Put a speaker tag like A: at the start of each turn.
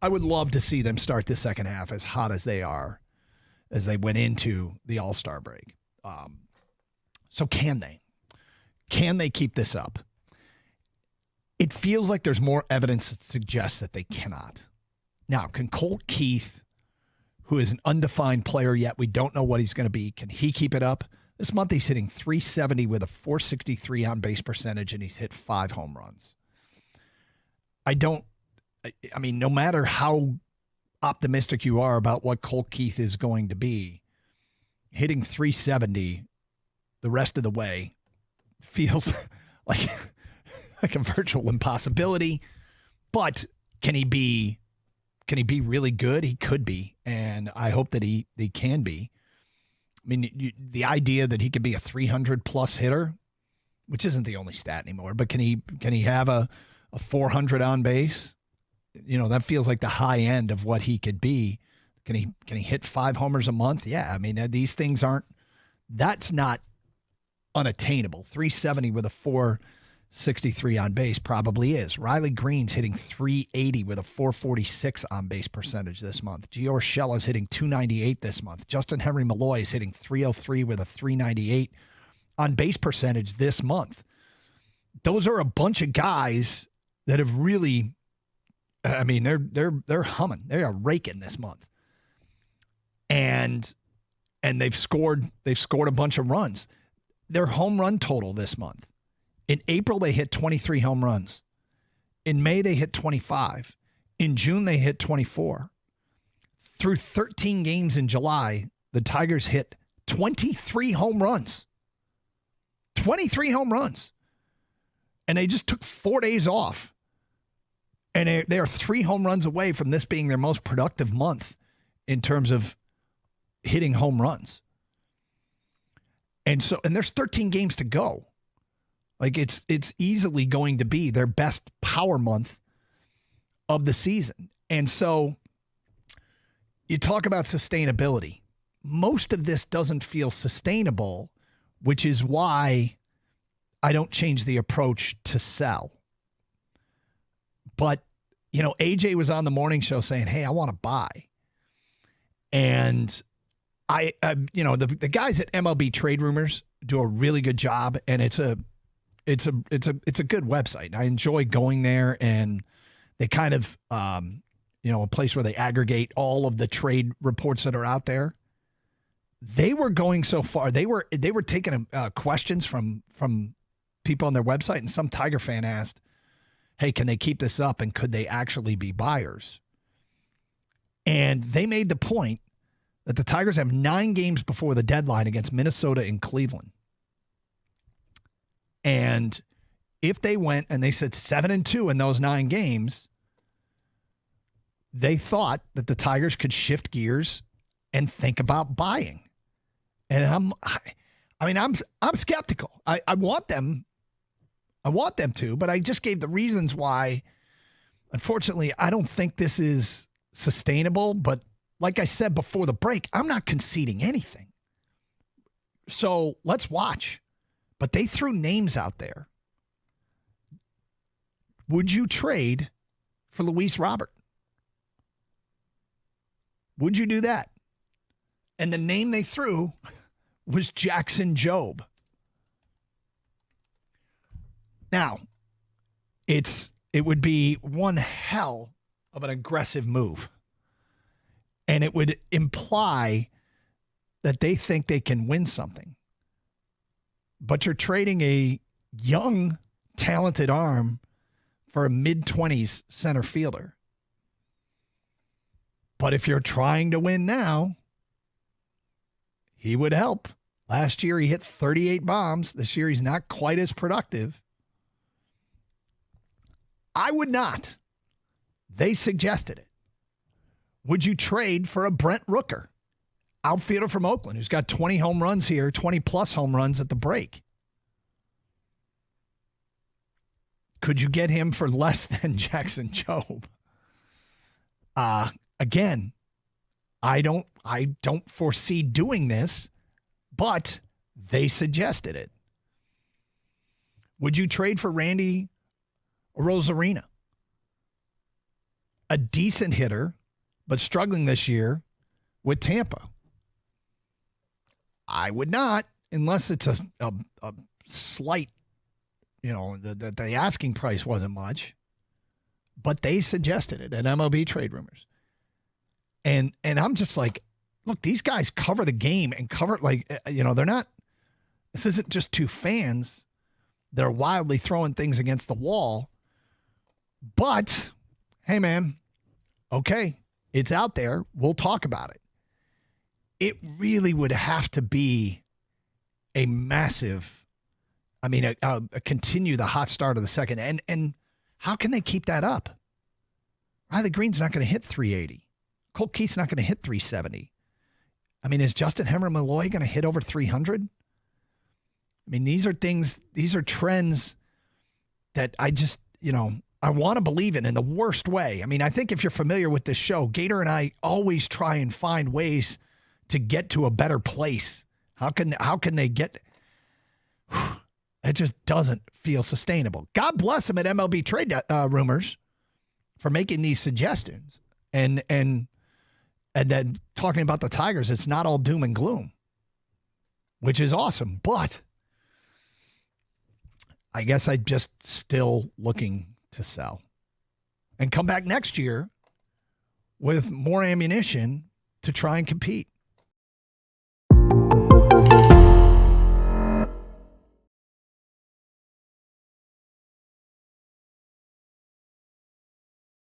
A: I would love to see them start the second half as hot as they are, as they went into the All-Star break. So can they? Can they keep this up? It feels like there's more evidence that suggests that they cannot. Now, can Colt Keith, who is an undefined player yet, we don't know what he's going to be, can he keep it up? This month he's hitting .370 with a .463 on-base percentage, and he's hit 5 home runs. I mean, no matter how optimistic you are about what Colt Keith is going to be, hitting .370 the rest of the way feels like a virtual impossibility. But can he be really good? He could be, and I hope that he can be. I mean, the idea that he could be a 300-plus hitter, which isn't the only stat anymore, but can he have a 400 on base? That feels like the high end of what he could be. Can he hit 5 homers a month? Yeah, I mean, these things that's not unattainable. 370 with a 463 on base probably is. Riley Green's hitting 380 with a 446 on base percentage this month. Gio Urshela's hitting 298 this month. Justin Henry Malloy is hitting 303 with a 398 on base percentage this month. Those are a bunch of guys that have really, I mean, they're humming. They are raking this month. And they've scored a bunch of runs. Their home run total this month. In April, they hit 23 home runs. In May, they hit 25. In June, they hit 24. Through 13 games in July, the Tigers hit 23 home runs. 23 home runs. And they just took 4 days off. And they are 3 home runs away from this being their most productive month in terms of hitting home runs. And there's 13 games to go. Like it's easily going to be their best power month of the season. And so you talk about sustainability. Most of this doesn't feel sustainable, which is why I don't change the approach to sell. But, AJ was on the morning show saying, hey, I want to buy. And the guys at MLB Trade Rumors do a really good job, and it's a good website. I enjoy going there, and they kind of a place where they aggregate all of the trade reports that are out there. They were going so far. They were taking questions from people on their website, and some Tiger fan asked, "Hey, can they keep this up, and could they actually be buyers?" And they made the point that the Tigers have 9 games before the deadline against Minnesota and Cleveland. And if they went and they said 7-2 in those 9 games, they thought that the Tigers could shift gears and think about buying. And I'm skeptical. I want them to, but I just gave the reasons why. Unfortunately, I don't think this is sustainable, but like I said before the break, I'm not conceding anything. So let's watch. But they threw names out there. Would you trade for Luis Robert? Would you do that? And the name they threw was Jackson Jobe. Now, it would be one hell of an aggressive move. And it would imply that they think they can win something. But you're trading a young, talented arm for a mid-20s center fielder. But if you're trying to win now, he would help. Last year, he hit 38 bombs. This year, he's not quite as productive. I would not. They suggested it. Would you trade for a Brent Rooker, outfielder from Oakland, who's got 20 home runs here, 20-plus home runs at the break? Could you get him for less than Jackson Jobe? Again, I don't foresee doing this, but they suggested it. Would you trade for Randy Rosarina? a decent hitter, but struggling this year with Tampa. I would not, unless it's a slight, the asking price wasn't much, but they suggested it at MLB Trade Rumors. And I'm just like, look, these guys cover the game and cover, they're not, this isn't just two fans. They're wildly throwing things against the wall. But, hey, man, okay, it's out there. We'll talk about it. It really would have to be a massive, continue the hot start of the second. And how can they keep that up? Riley Green's not going to hit 380. Colt Keith's not going to hit 370. Is Justin Henry Malloy going to hit over 300? These are trends that I just, I want to believe in the worst way. I think if you're familiar with this show, Gator and I always try and find ways to get to a better place. How can they get? It just doesn't feel sustainable. God bless them at MLB Trade Rumors for making these suggestions and then talking about the Tigers. It's not all doom and gloom, which is awesome. But I guess I'm just still looking to sell and come back next year with more ammunition to try and compete.